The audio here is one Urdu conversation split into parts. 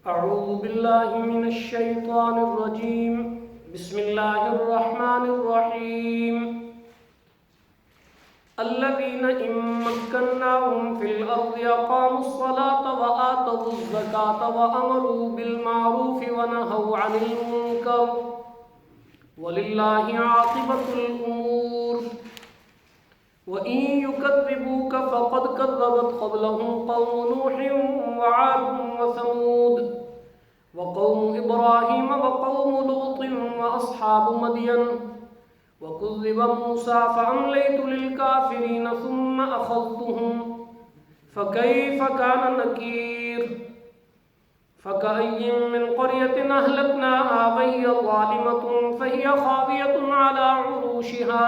أعوذ بالله من الشيطان الرجيم. بسم الله الرحمن الرحيم. الذين إن مكناهم في الأرض أقاموا الصلاة وآتوا الزكاة وأمروا بالمعروف ونهوا عن المنكر ولله عاقبة الأمور. وإن يكذبوك فقد كذبت قبلهم قوم نوح وعاد وثمود وقوم إبراهيم وقوم لوط وأصحاب مدين وكذب موسى فأمليت للكافرين ثم أخذتهم فكيف كان نكير. فكأي من قرية أهلكناها وهي ظالمة فهي خاوية على عروشها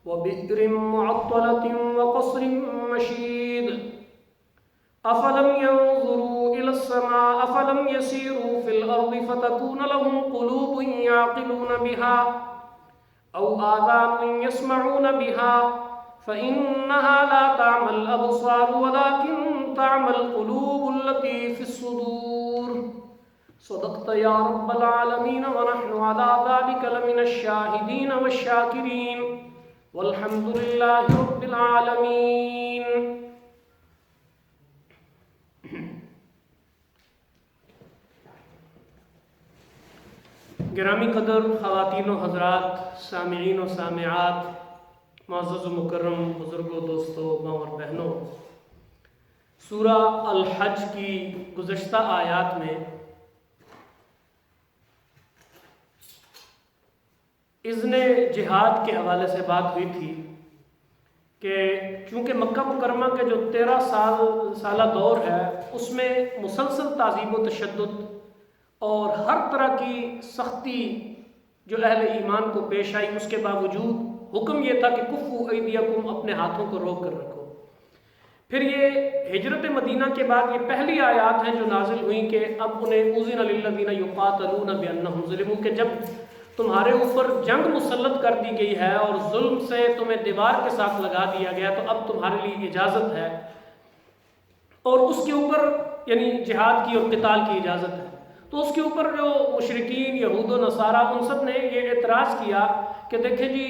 وبئر معطلة وقصر مشيد. أفلم ينظروا إلى السماء أفلم يسيروا في الأرض فتكون لهم قلوب يعقلون بها أو آذان يسمعون بها فإنها لا تعمى الأبصار ولكن تعمى القلوب التي في الصدور. صدقت يا رب العالمين ونحن على ذلك لمن الشاهدين والشاكرين والحمد لله رب العالمين. گرامی قدر خواتین و حضرات، سامعین و سامعات، معزز و مکرم بزرگوں، دوستوں، ماں اور بہنوں، سورہ الحج کی گزشتہ آیات میں اذن جہاد کے حوالے سے بات ہوئی تھی کہ چونکہ مکہ مکرمہ کے جو 13 سالہ دور ہے اس میں مسلسل تعذیب و تشدد اور ہر طرح کی سختی جو اہل ایمان کو پیش آئی، اس کے باوجود حکم یہ تھا کہ کفوا ایدیکم، اپنے ہاتھوں کو روک کر رکھو. پھر یہ ہجرت مدینہ کے بعد یہ پہلی آیات ہیں جو نازل ہوئیں کہ اب انہیں اذن للذین یقاتلون بانہم ظلموا، کہ جب تمہارے اوپر جنگ مسلط کر دی گئی ہے اور ظلم سے تمہیں دیوار کے ساتھ لگا دیا گیا تو اب تمہارے لیے اجازت ہے، اور اس کے اوپر یعنی جہاد کی اور قتال کی اجازت ہے. تو اس کے اوپر جو مشرکین یہود و نصارہ ان سب نے یہ اعتراض کیا کہ دیکھیں جی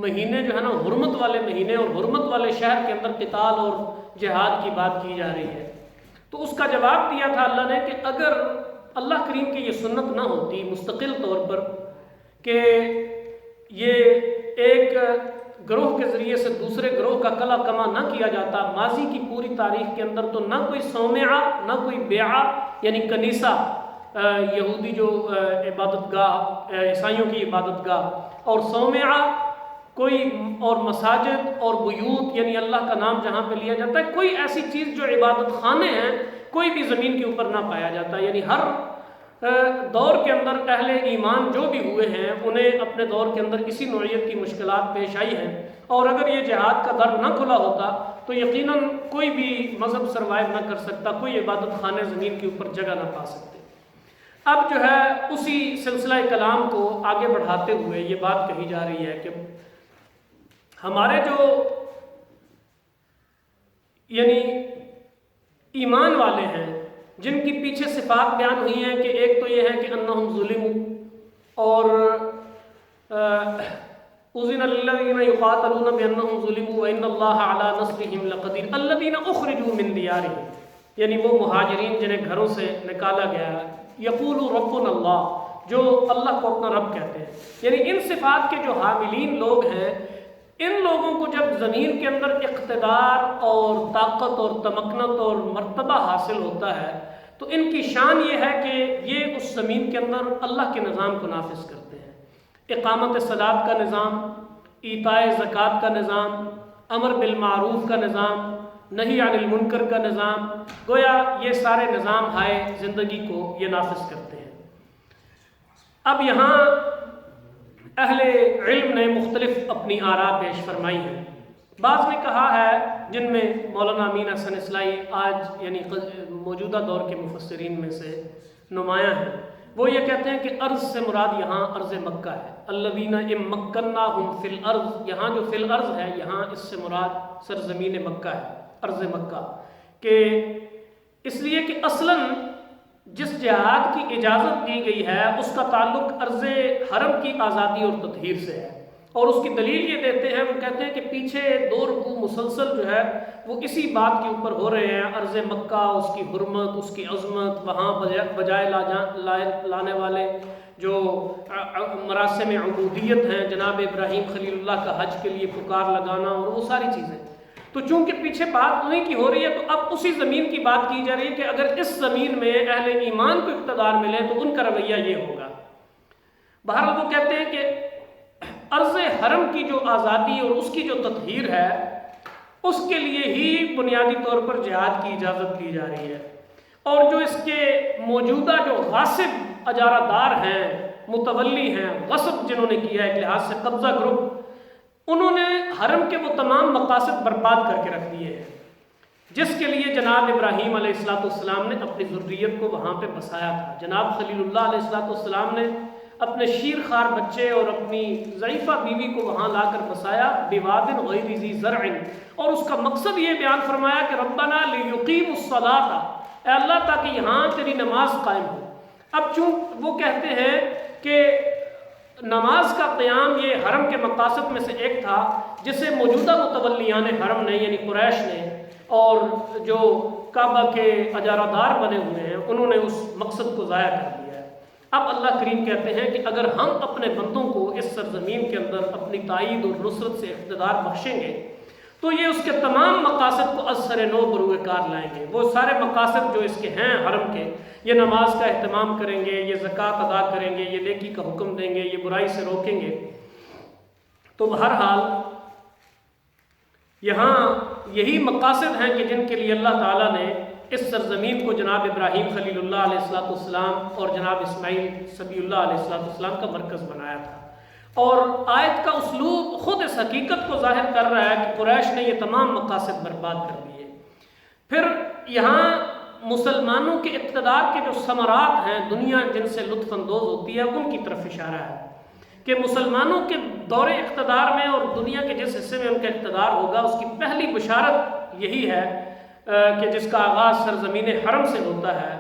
مہینے جو ہے نا حرمت والے مہینے اور حرمت والے شہر کے اندر قتال اور جہاد کی بات کی جا رہی ہے. تو اس کا جواب دیا تھا اللہ نے کہ اگر اللہ کریم کی یہ سنت نہ ہوتی مستقل طور پر کہ یہ ایک گروہ کے ذریعے سے دوسرے گروہ کا کلا کما نہ کیا جاتا ماضی کی پوری تاریخ کے اندر، تو نہ کوئی صومعہ نہ کوئی بیعہ یعنی کنیسہ یہودی جو عبادت گاہ عیسائیوں کی عبادت گاہ، اور صومعہ کوئی اور مساجد اور بیوت یعنی اللہ کا نام جہاں پہ لیا جاتا ہے، کوئی ایسی چیز جو عبادت خانے ہیں کوئی بھی زمین کے اوپر نہ پایا جاتا. یعنی ہر دور کے اندر اہل ایمان جو بھی ہوئے ہیں انہیں اپنے دور کے اندر اسی نوعیت کی مشکلات پیش آئی ہیں، اور اگر یہ جہاد کا در نہ کھلا ہوتا تو یقیناً کوئی بھی مذہب سروائیو نہ کر سکتا، کوئی عبادت خانے زمین کے اوپر جگہ نہ پا سکتے. اب جو ہے اسی سلسلہ کلام کو آگے بڑھاتے ہوئے یہ بات کہی جا رہی ہے کہ ہمارے جو یعنی ایمان والے ہیں جن کی پیچھے صفات بیان ہوئی ہیں کہ ایک تو یہ ہے کہ انہم ظلموا، اور اذن للذین یقاتلون بانہم ظلموا وان اللہ علی نصرہم لقدیر. الذین اخرجوا من دیارہم، یعنی وہ مہاجرین جنہیں گھروں سے نکالا گیا ہے، یقول ربنا اللہ، جو اللہ کو اپنا رب کہتے ہیں. یعنی ان صفات کے جو حاملین لوگ ہیں، ان لوگوں کو جب زمین کے اندر اقتدار اور طاقت اور تمکنت اور مرتبہ حاصل ہوتا ہے تو ان کی شان یہ ہے کہ یہ اس زمین کے اندر اللہ کے نظام کو نافذ کرتے ہیں. اقامت صلاۃ کا نظام، ایتاء زکوٰۃ کا نظام، امر بالمعروف کا نظام، نہی عن المنکر کا نظام، گویا یہ سارے نظام ہائے زندگی کو یہ نافذ کرتے ہیں. اب یہاں اہل علم نے مختلف اپنی آراء پیش فرمائی ہیں. بعض نے کہا ہے، جن میں مولانا امین حسن اصلاحی آج یعنی موجودہ دور کے مفسرین میں سے نمایاں ہیں، وہ یہ کہتے ہیں کہ ارض سے مراد یہاں ارض مکہ ہے. الذین ان مکناہم فی الارض، یہاں جو فی الارض ہے یہاں اس سے مراد سرزمین مکہ ہے، ارض مکہ، کہ اس لیے کہ اصلاً جس جہاد کی اجازت دی گئی ہے اس کا تعلق عرض حرم کی آزادی اور تطہیر سے ہے، اور اس کی دلیل یہ دیتے ہیں، وہ کہتے ہیں کہ پیچھے 2 رکوع مسلسل جو ہے وہ اسی بات کے اوپر ہو رہے ہیں، عرض مکہ، اس کی حرمت، اس کی عظمت، وہاں بجائے لانے والے جو مراسم عبودیت ہیں، جناب ابراہیم خلیل اللہ کا حج کے لیے پکار لگانا اور وہ ساری چیزیں۔ تو چونکہ پیچھے بات انہیں کی ہو رہی ہے تو اب اسی زمین کی بات کی جا رہی ہے کہ اگر اس زمین میں اہل ایمان کو اقتدار ملے تو ان کا رویہ یہ ہوگا۔ بہرحال وہ کہتے ہیں کہ عرض حرم کی جو آزادی اور اس کی جو تطہیر ہے اس کے لیے ہی بنیادی طور پر جہاد کی اجازت دی جا رہی ہے، اور جو اس کے موجودہ جو غاصب اجارہ دار ہیں، متولی ہیں، غصب جنہوں نے کیا ہے ایک لحاظ سے قبضہ گروپ، انہوں نے حرم کے وہ تمام مقاصد برباد کر کے رکھ دیے ہیں جس کے لیے جناب ابراہیم علیہ السلام نے اپنی ذریت کو وہاں پہ بسایا تھا۔ جناب خلیل اللہ علیہ السلام نے اپنے شیر خوار بچے اور اپنی ضعیفہ بیوی کو وہاں لا کر بسایا، بواد غیر ذی زرع، اور اس کا مقصد یہ بیان فرمایا کہ ربنا لیقیموا الصلاۃ، اے اللہ تاکہ یہاں تیری نماز قائم ہو۔ اب چون وہ کہتے ہیں کہ نماز کا قیام یہ حرم کے مقاصد میں سے ایک تھا جسے موجودہ متولیان حرم نے یعنی قریش نے اور جو کعبہ کے اجارہ دار بنے ہوئے ہیں انہوں نے اس مقصد کو ضائع کر دیا ہے۔ اب اللہ کریم کہتے ہیں کہ اگر ہم اپنے بندوں کو اس سرزمین کے اندر اپنی تائید اور نصرت سے اقتدار بخشیں گے تو یہ اس کے تمام مقاصد کو از سر نو بروئے کار لائیں گے۔ وہ سارے مقاصد جو اس کے ہیں حرم کے، یہ نماز کا اہتمام کریں گے، یہ زکوٰۃ ادا کریں گے، یہ نیکی کا حکم دیں گے، یہ برائی سے روکیں گے۔ تو بہرحال یہاں یہی مقاصد ہیں کہ جن کے لیے اللہ تعالیٰ نے اس سرزمین کو جناب ابراہیم خلیل اللہ علیہ السلام اور جناب اسماعیل صبی اللہ علیہ السلام کا مرکز بنایا تھا، اور آیت کا اسلوب خود اس حقیقت کو ظاہر کر رہا ہے کہ قریش نے یہ تمام مقاصد برباد کر دیے۔ پھر یہاں مسلمانوں کے اقتدار کے جو ثمرات ہیں، دنیا جن سے لطف اندوز ہوتی ہے، ان کی طرف اشارہ ہے کہ مسلمانوں کے دور اقتدار میں اور دنیا کے جس حصے میں ان کا اقتدار ہوگا اس کی پہلی بشارت یہی ہے کہ جس کا آغاز سرزمین حرم سے ہوتا ہے،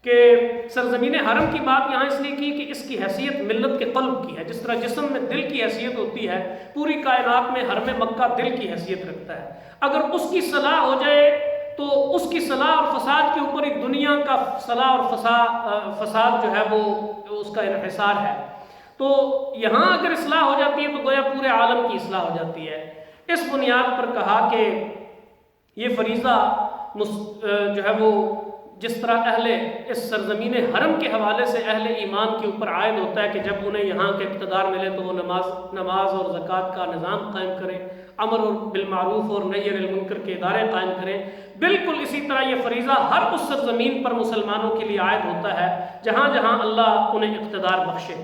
کہ سرزمین حرم کی بات یہاں اس لیے کی کہ اس کی حیثیت ملت کے قلب کی ہے، جس طرح جسم میں دل کی حیثیت ہوتی ہے، پوری کائنات میں حرم مکہ دل کی حیثیت رکھتا ہے۔ اگر اس کی صلاح ہو جائے تو اس کی صلاح اور فساد کے اوپر ہی دنیا کا صلاح اور فساد جو ہے وہ اس کا انحصار ہے۔ تو یہاں اگر اصلاح ہو جاتی ہے تو گویا پورے عالم کی اصلاح ہو جاتی ہے۔ اس بنیاد پر کہا کہ یہ فریضہ جو ہے وہ جس طرح اہل اس سرزمین حرم کے حوالے سے اہل ایمان کے اوپر عائد ہوتا ہے کہ جب انہیں یہاں کے اقتدار ملے تو وہ نماز اور زکوٰۃ کا نظام قائم کریں، امر بالمعروف اور نہی عن المنکر کے ادارے قائم کریں، بالکل اسی طرح یہ فریضہ ہر اس سرزمین پر مسلمانوں کے لیے عائد ہوتا ہے جہاں جہاں اللہ انہیں اقتدار بخشے۔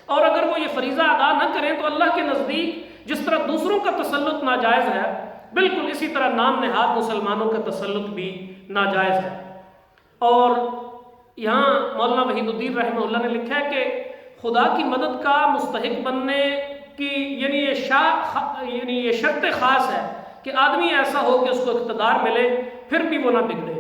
اور اگر وہ یہ فریضہ ادا نہ کریں تو اللہ کے نزدیک جس طرح دوسروں کا تسلط ناجائز ہے، بالکل اسی طرح نام نہاد مسلمانوں کا تسلط بھی ناجائز ہے۔ اور یہاں مولانا وحید الدین رحمہ اللہ نے لکھا ہے کہ خدا کی مدد کا مستحق بننے کی یعنی یہ شرط خاص ہے کہ آدمی ایسا ہو کہ اس کو اقتدار ملے پھر بھی وہ نہ بگڑے،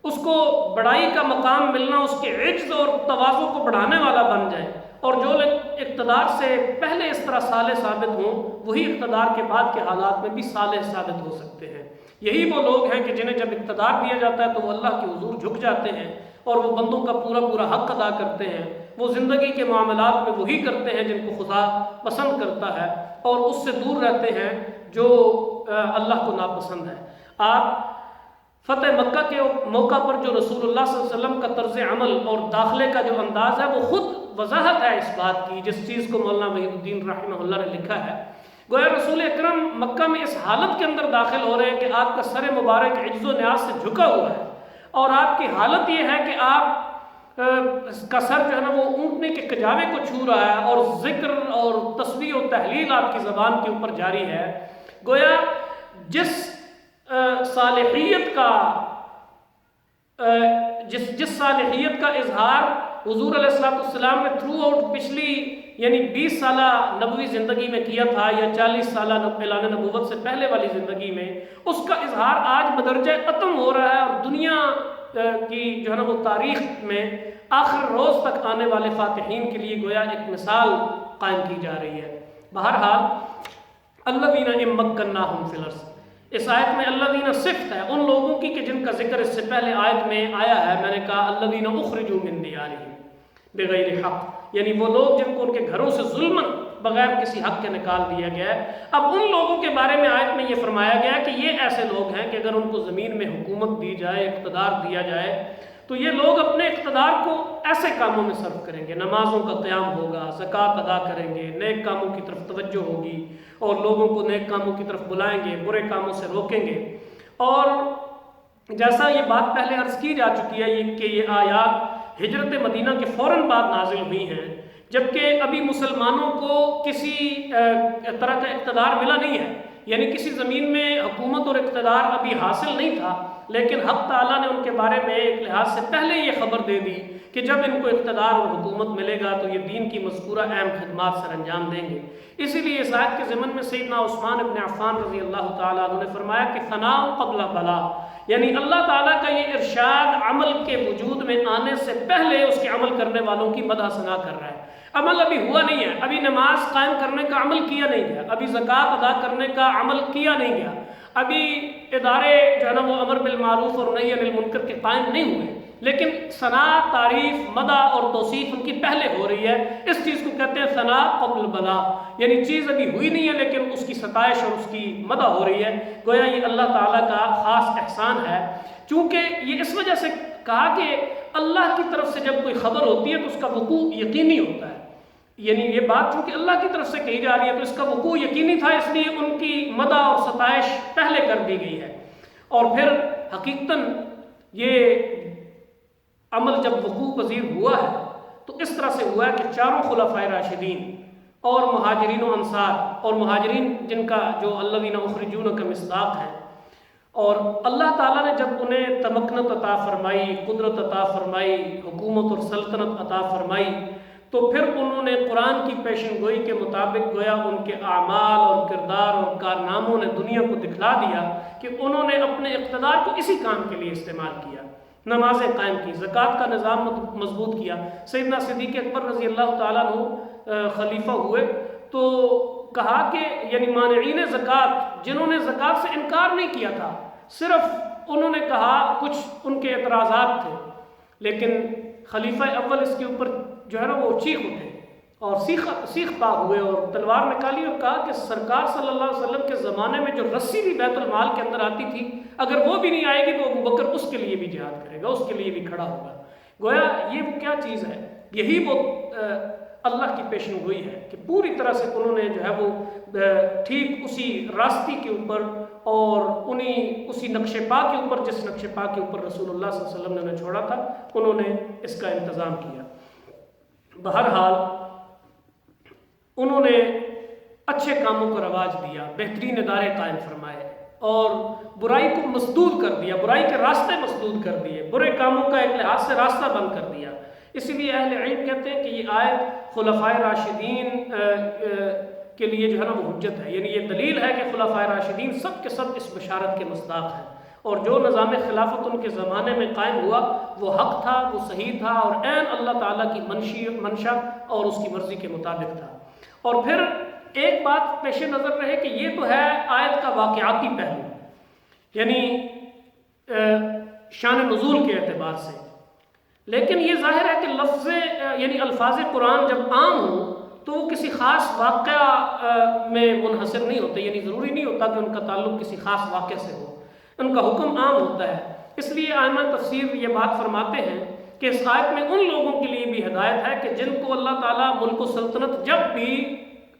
اس کو بڑائی کا مقام ملنا اس کے عجز اور تواضع کو بڑھانے والا بن جائے، اور جو لوگ اقتدار سے پہلے اس طرح صالح ثابت ہوں وہی اقتدار کے بعد کے حالات میں بھی صالح ثابت ہو سکتے ہیں۔ یہی وہ لوگ ہیں کہ جنہیں جب اقتدار دیا جاتا ہے تو وہ اللہ کے حضور جھک جاتے ہیں اور وہ بندوں کا پورا پورا حق ادا کرتے ہیں، وہ زندگی کے معاملات میں وہی کرتے ہیں جن کو خدا پسند کرتا ہے اور اس سے دور رہتے ہیں جو اللہ کو ناپسند ہے۔ آپ فتح مکہ کے موقع پر جو رسول اللہ صلی اللہ علیہ وسلم کا طرز عمل اور داخلے کا جو انداز ہے وہ خود وضاحت ہے اس بات کی، جس چیز کو مولانا وحید الدین رحمہ اللہ نے لکھا ہے۔ گویا رسول اکرم مکہ میں اس حالت کے اندر داخل ہو رہے ہیں کہ آپ کا سر مبارک عجز و نیاز سے جھکا ہوا ہے، اور آپ کی حالت یہ ہے کہ آپ کا سر جو ہے نا وہ اونٹنے کے کجاوے کو چھو رہا ہے، اور ذکر اور تسبیح و تحلیل آپ کی زبان کے اوپر جاری ہے۔ گویا جس صالحیت کا اظہار حضور علیہ السلام نے تھرو آؤٹ پچھلی یعنی 20 سالہ نبوی زندگی میں کیا تھا یا 40 سالہ اعلان نبوت سے پہلے والی زندگی میں، اس کا اظہار آج بدرجہ اتم ہو رہا ہے، اور دنیا کی جو ہے نا وہ تاریخ میں آخر روز تک آنے والے فاتحین کے لیے گویا ایک مثال قائم کی جا رہی ہے۔ بہرحال الذین ان مکناہم فی الارض، اس آیت میں الذین صفت ہے ان لوگوں کی کہ جن کا ذکر اس سے پہلے آیت میں آیا ہے۔ میں نے کہا الذین اخرجوا من دیارہم بغیر حق، یعنی وہ لوگ جن کو ان کے گھروں سے ظلماً بغیر کسی حق کے نکال دیا گیا ہے۔ اب ان لوگوں کے بارے میں آیت میں یہ فرمایا گیا کہ یہ ایسے لوگ ہیں کہ اگر ان کو زمین میں حکومت دی جائے، اقتدار دیا جائے، تو یہ لوگ اپنے اقتدار کو ایسے کاموں میں صرف کریں گے، نمازوں کا قیام ہوگا، زکوٰۃ ادا کریں گے، نیک کاموں کی طرف توجہ ہوگی اور لوگوں کو نیک کاموں کی طرف بلائیں گے، برے کاموں سے روکیں گے۔ اور جیسا یہ بات پہلے عرض کی جا چکی ہے کہ یہ آیات ہجرت مدینہ کے فوراً بعد نازل ہوئی ہیں، جبکہ ابھی مسلمانوں کو کسی طرح کا اقتدار ملا نہیں ہے، یعنی کسی زمین میں حکومت اور اقتدار ابھی حاصل نہیں تھا، لیکن حق تعالیٰ نے ان کے بارے میں ایک لحاظ سے پہلے یہ خبر دے دی کہ جب ان کو اقتدار اور حکومت ملے گا تو یہ دین کی مذکورہ اہم خدمات سر انجام دیں گے۔ اسی لیے اس آیت کے ضمن میں سیدنا عثمان بن عفان رضی اللہ تعالیٰ عنہ نے فرمایا کہ ثناء قبل بلا، یعنی اللہ تعالیٰ کا یہ ارشاد عمل کے وجود میں آنے سے پہلے اس کے عمل کرنے والوں کی مدح ثنا کر رہا ہے۔ عمل ابھی ہوا نہیں ہے، ابھی نماز قائم کرنے کا عمل کیا نہیں گیا، ابھی زکوٰۃ ادا کرنے کا عمل کیا نہیں گیا، ابھی ادارے جو ہے نا وہ امر بالمعروف اور نہی عن المنکر کے قائم نہیں ہوئے، لیکن ثنا، تعریف، مدح اور توصیف ان کی پہلے ہو رہی ہے۔ اس چیز کو کہتے ہیں ثنا قبل بلا، یعنی چیز ابھی ہوئی نہیں ہے لیکن اس کی ستائش اور اس کی مدح ہو رہی ہے، گویا یہ اللہ تعالیٰ کا خاص احسان ہے۔ چونکہ یہ اس وجہ سے کہا کہ اللہ کی طرف سے جب کوئی خبر ہوتی ہے تو اس کا وقوع یقینی ہوتا ہے، یعنی یہ بات چونکہ اللہ کی طرف سے کہی جا رہی ہے تو اس کا وقوع یقینی تھا، اس لیے ان کی مدح اور ستائش پہلے کر دی گئی ہے۔ اور پھر حقیقتاً یہ عمل جب وقوع پذیر ہوا ہے تو اس طرح سے ہوا ہے کہ چاروں خلفائے راشدین اور مہاجرین و انصار، اور مہاجرین جن کا جو الذین اخرجون کا مصداق ہے، اور اللہ تعالیٰ نے جب انہیں تمکنت عطا فرمائی، قدرت عطا فرمائی، حکومت اور سلطنت عطا فرمائی، تو پھر انہوں نے قرآن کی پیشن گوئی کے مطابق گویا ان کے اعمال اور کردار اور کارناموں نے دنیا کو دکھلا دیا کہ انہوں نے اپنے اقتدار کو اسی کام کے لیے استعمال کیا، نمازیں قائم کی، زکوٰۃ کا نظام مضبوط کیا۔ سیدنا صدیق اکبر رضی اللہ تعالیٰ عنہ خلیفہ ہوئے تو کہا کہ یعنی مانعین زکوٰۃ جنہوں نے زکوٰۃ سے انکار نہیں کیا تھا، صرف انہوں نے کہا، کچھ ان کے اعتراضات تھے، لیکن خلیفہ اول اس کے اوپر جو ہے نا وہ چیخ اٹھے اور سیخ پا ہوئے اور تلوار نکالی اور کہا کہ سرکار صلی اللہ علیہ وسلم کے زمانے میں جو رسی بھی بیت المال کے اندر آتی تھی، اگر وہ بھی نہیں آئے گی تو ابوبکر اس کے لیے بھی جہاد کرے گا، اس کے لیے بھی کھڑا ہوگا۔ گویا یہ وہ کیا چیز ہے، یہی وہ اللہ کی پیشن گوئی ہے کہ پوری طرح سے انہوں نے جو ہے وہ ٹھیک اسی راستے کے اوپر اور اسی نقش پا کے اوپر، جس نقش پا کے اوپر رسول اللہ صلی اللہ علیہ وسلم نے انہیں چھوڑا تھا، انہوں نے اس کا انتظام کیا۔ بہرحال انہوں نے اچھے کاموں کو رواج دیا، بہترین ادارے قائم فرمائے اور برائی کو مسدود کر دیا، برائی کے راستے مسدود کر دیے، برے کاموں کا ایک لحاظ سے راستہ بند کر دیا۔ اسی لیے اہل علم کہتے ہیں کہ یہ آیت خلفائے راشدین کے لیے جو ہے نا وہ حجت ہے، یعنی یہ دلیل ہے کہ خلفائے راشدین سب کے سب اس بشارت کے مصداق ہیں، اور جو نظام خلافت ان کے زمانے میں قائم ہوا وہ حق تھا، وہ صحیح تھا اور عین اللہ تعالیٰ کی منشا اور اس کی مرضی کے مطابق تھا۔ اور پھر ایک بات پیش نظر رہے کہ یہ تو ہے آیت کا واقعاتی پہلو، یعنی شان نزول کے اعتبار سے، لیکن یہ ظاہر ہے کہ لفظ یعنی الفاظ قرآن جب عام ہوں تو وہ کسی خاص واقعہ میں منحصر نہیں ہوتے، یعنی ضروری نہیں ہوتا کہ ان کا تعلق کسی خاص واقعے سے ہو، ان کا حکم عام ہوتا ہے۔ اس لیے ائمہ تفسیر یہ بات فرماتے ہیں کہ اس آیت میں ان لوگوں کے لیے بھی ہدایت ہے کہ جن کو اللہ تعالیٰ ملک و سلطنت جب بھی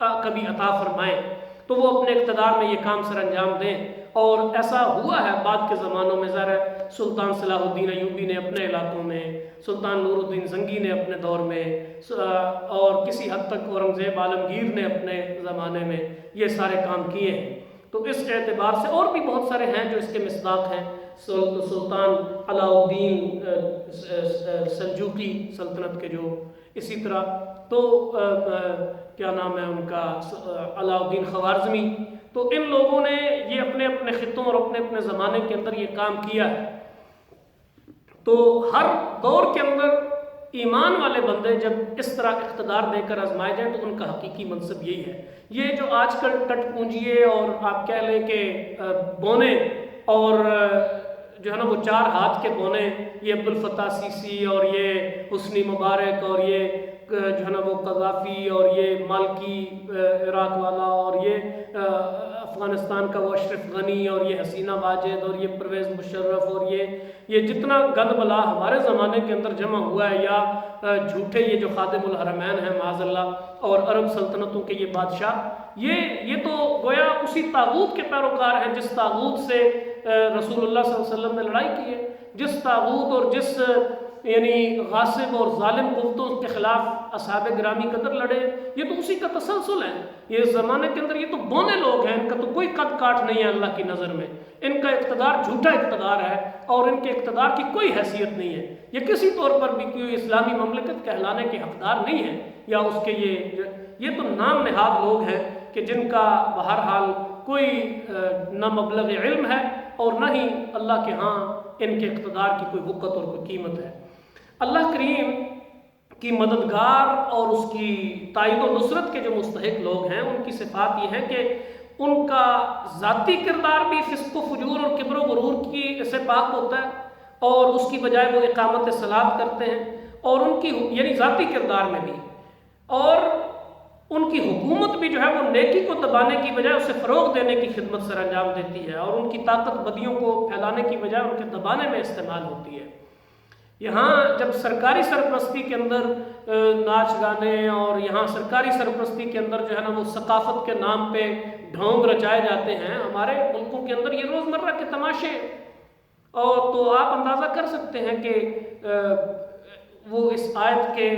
کبھی عطا فرمائے تو وہ اپنے اقتدار میں یہ کام سر انجام دیں، اور ایسا ہوا ہے بعد کے زمانوں میں۔ ذرا سلطان صلاح الدین ایوبی نے اپنے علاقوں میں، سلطان نور الدین زنگی نے اپنے دور میں، اور کسی حد تک اورنگزیب عالمگیر نے اپنے زمانے میں یہ سارے کام کیے ہیں۔ تو اس اعتبار سے اور بھی بہت سارے ہیں جو اس کے مصداق ہیں، سلطان علاء الدین سلجوقی سلطنت کے جو، اسی طرح تو کیا نام ہے ان کا، علاء الدین خوارزمی، تو ان لوگوں نے یہ اپنے اپنے خطوں اور اپنے اپنے زمانے کے اندر یہ کام کیا ہے۔ تو ہر دور کے اندر ایمان والے بندے جب اس طرح اقتدار دے کر آزمائے جائیں تو ان کا حقیقی منصب یہی ہے۔ یہ جو آج کل ٹٹ پونجیے اور آپ کہہ لیں کہ بونے اور جو ہے نا وہ 4 ہاتھ کے بونے، یہ عبدالفتاح سیسی اور یہ حسنی مبارک اور یہ جو ہے نا وہ قذافی اور یہ مالکی عراق والا اور یہ افغانستان کا وہ اشرف غنی اور یہ حسینہ واجد اور یہ پرویز مشرف اور یہ جتنا گند بلا ہمارے زمانے کے اندر جمع ہوا ہے، یا جھوٹے یہ جو خادم الحرمین ہیں معاذ اللہ اور عرب سلطنتوں کے یہ بادشاہ، یہ تو گویا اسی طاغوت کے پیروکار ہیں جس طاغوت سے رسول اللہ صلی اللہ علیہ وسلم نے لڑائی کی ہے، جس طاغوت اور جس یعنی غاصب اور ظالم قوتوں کے خلاف اصحاب گرامی قدر لڑے، یہ تو اسی کا تسلسل ہے۔ یہ زمانے کے اندر یہ تو بونے لوگ ہیں، ان کا تو کوئی قد کاٹ نہیں ہے اللہ کی نظر میں، ان کا اقتدار جھوٹا اقتدار ہے اور ان کے اقتدار کی کوئی حیثیت نہیں ہے، یہ کسی طور پر بھی کوئی اسلامی مملکت کہلانے کے حقدار نہیں ہے، یا اس کے یہ تو نام نہاد لوگ ہیں کہ جن کا بہرحال کوئی نہ مبلغ علم ہے اور نہ ہی اللہ کے ہاں ان کے اقتدار کی کوئی وقت اور کوئی قیمت ہے۔ اللہ کریم کی مددگار اور اس کی تائید و نصرت کے جو مستحق لوگ ہیں، ان کی صفات یہ ہے کہ ان کا ذاتی کردار بھی فسق و فجور اور کبر و غرور کی سے پاک ہوتا ہے، اور اس کی بجائے وہ اقامت صلاۃ کرتے ہیں، اور ان کی یعنی ذاتی کردار میں بھی، اور ان کی حکومت بھی جو ہے وہ نیکی کو دبانے کی بجائے اسے فروغ دینے کی خدمت سر انجام دیتی ہے، اور ان کی طاقت بدیوں کو پھیلانے کی بجائے ان کے دبانے میں استعمال ہوتی ہے۔ یہاں جب سرکاری سرپرستی کے اندر ناچ گانے اور یہاں سرکاری سرپرستی کے اندر جو ہے نا وہ ثقافت کے نام پہ ڈھونگ رچائے جاتے ہیں ہمارے ملکوں کے اندر، یہ روزمرہ کے تماشے، اور تو آپ اندازہ کر سکتے ہیں کہ وہ اس آیت کے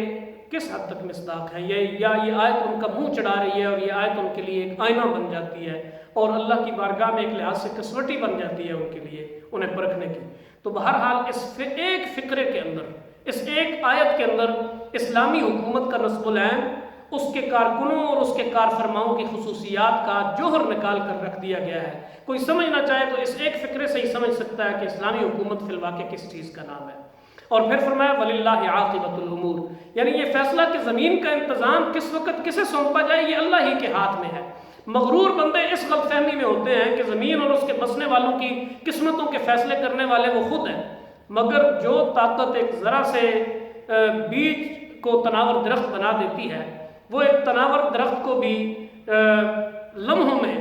کس حد تک مصداق ہے، یا یہ آیت ان کا منہ چڑھا رہی ہے، اور یہ آیت ان کے لیے ایک آئینہ بن جاتی ہے اور اللہ کی بارگاہ میں ایک لحاظ سے کسوٹی بن جاتی ہے ان کے لیے انہیں پرکھنے کی۔ تو بہرحال اس ایک فقرے کے اندر، اس ایک آیت کے اندر اسلامی حکومت کا نصب العین، اس کے کارکنوں اور اس کے کار فرماؤں کی خصوصیات کا جوہر نکال کر رکھ دیا گیا ہے۔ کوئی سمجھنا چاہے تو اس ایک فقرے سے ہی سمجھ سکتا ہے کہ اسلامی حکومت فی الواقع کس چیز کا نام ہے۔ اور پھر فرمایا وَلِلَّهِ عَاقِبَةُ الْأُمُورِ، یعنی یہ فیصلہ کہ زمین کا انتظام کس وقت کسے سونپا جائے یہ اللہ ہی کے ہاتھ میں ہے۔ مغرور بندے اس غلط فہمی میں ہوتے ہیں کہ زمین اور اس کے بسنے والوں کی قسمتوں کے فیصلے کرنے والے وہ خود ہیں، مگر جو طاقت ایک ذرا سے بیج کو تناور درخت بنا دیتی ہے، وہ ایک تناور درخت کو بھی لمحوں میں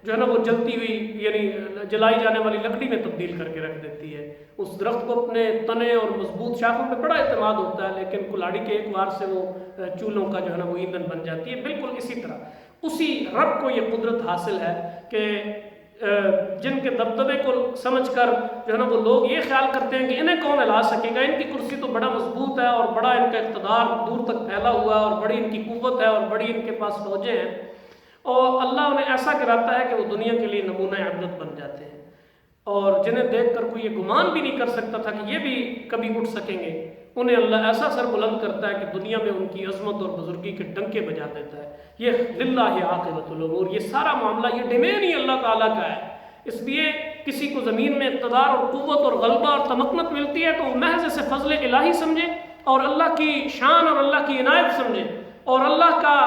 جو ہے نا وہ جلتی ہوئی یعنی جلائی جانے والی لکڑی میں تبدیل کر کے رکھ دیتی ہے۔ اس درخت کو اپنے تنے اور مضبوط شاخوں پہ بڑا اعتماد ہوتا ہے، لیکن کلاڑی کے ایک وار سے وہ چولہوں کا جو ہے نا وہ ایندھن بن جاتی ہے۔ بالکل اسی طرح اسی رب کو یہ قدرت حاصل ہے کہ جن کے دبدبے کو سمجھ کر جو ہے نا وہ لوگ یہ خیال کرتے ہیں کہ انہیں کون ہلا سکے گا، ان کی کرسی تو بڑا مضبوط ہے اور بڑا ان کا اقتدار دور تک پھیلا ہوا ہے اور بڑی ان کی قوت ہے اور بڑی ان کے پاس فوجیں ہیں، اور اللہ انہیں ایسا گراتا ہے کہ وہ دنیا کے لیے نمونہ عبرت بن جاتے ہیں، اور جنہیں دیکھ کر کوئی یہ گمان بھی نہیں کر سکتا تھا کہ یہ بھی کبھی اٹھ سکیں گے، انہیں اللہ ایسا سر بلند کرتا ہے کہ دنیا میں ان کی عظمت اور بزرگی کے ڈنکے بجا دیتا ہے۔ یہ للہ عاقبۃ الامور، یہ سارا معاملہ یہ ڈومین ہی اللہ تعالیٰ کا ہے۔ اس لیے کسی کو زمین میں اقتدار اور قوت اور غلبہ اور تمکنت ملتی ہے تو وہ محض سے فضل الہی سمجھے اور اللہ کی شان اور اللہ کی عنایت سمجھے اور اللہ کا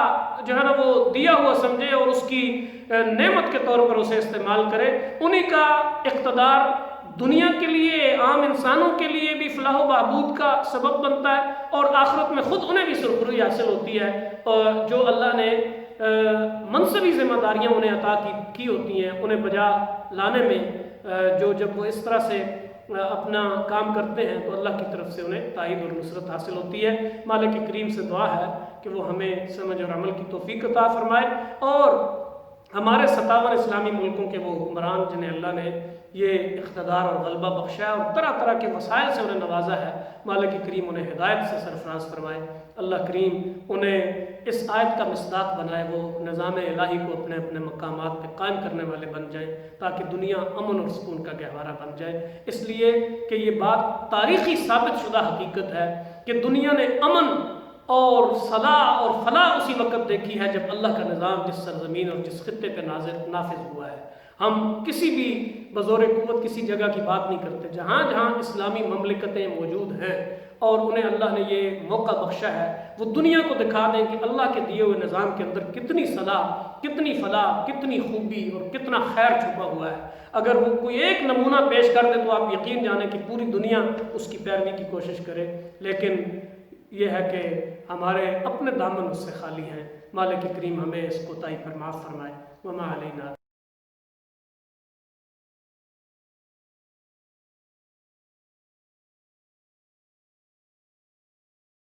جو ہے نا وہ دیا ہوا سمجھے اور اس کی نعمت کے طور پر اسے استعمال کرے۔ انہی کا اقتدار دنیا کے لیے، عام انسانوں کے لیے بھی فلاح و بہبود کا سبب بنتا ہے، اور آخرت میں خود انہیں بھی سرخروئی حاصل ہوتی ہے، اور جو اللہ نے منصبی ذمہ داریاں انہیں عطا کی ہوتی ہیں انہیں بجا لانے میں جب وہ اس طرح سے اپنا کام کرتے ہیں تو اللہ کی طرف سے انہیں تائید اور نصرت حاصل ہوتی ہے۔ مالک کریم سے دعا ہے کہ وہ ہمیں سمجھ اور عمل کی توفیق عطا فرمائے، اور ہمارے 57 اسلامی ملکوں کے وہ حکمران جنہیں اللہ نے یہ اقتدار اور غلبہ بخشا ہے اور طرح طرح کے وسائل سے انہیں نوازا ہے، مالک کریم انہیں ہدایت سے سرفراز فرمائے۔ اللہ کریم انہیں اس آیت کا مصداق بنائے، وہ نظام الہی کو اپنے اپنے مقامات پہ قائم کرنے والے بن جائیں تاکہ دنیا امن اور سکون کا گہوارہ بن جائے، اس لیے کہ یہ بات تاریخی ثابت شدہ حقیقت ہے کہ دنیا نے امن اور صلاح اور فلاح اسی وقت دیکھی ہے جب اللہ کا نظام جس سرزمین اور جس خطے پہ نافذ ہوا ہے۔ ہم کسی بھی بزور قوت کسی جگہ کی بات نہیں کرتے، جہاں جہاں اسلامی مملکتیں موجود ہیں اور انہیں اللہ نے یہ موقع بخشا ہے، وہ دنیا کو دکھا دیں کہ اللہ کے دیے ہوئے نظام کے اندر کتنی صلاح، کتنی فلاح، کتنی خوبی اور کتنا خیر چھپا ہوا ہے۔ اگر وہ کوئی ایک نمونہ پیش کر دے تو آپ یقین جانیں کہ پوری دنیا اس کی پیروی کی کوشش کرے، لیکن یہ ہے کہ ہمارے اپنے دامن اس سے خالی ہیں۔ مالک کریم ہمیں اس کوتاہی پر معاف فرمائے۔ وما علینا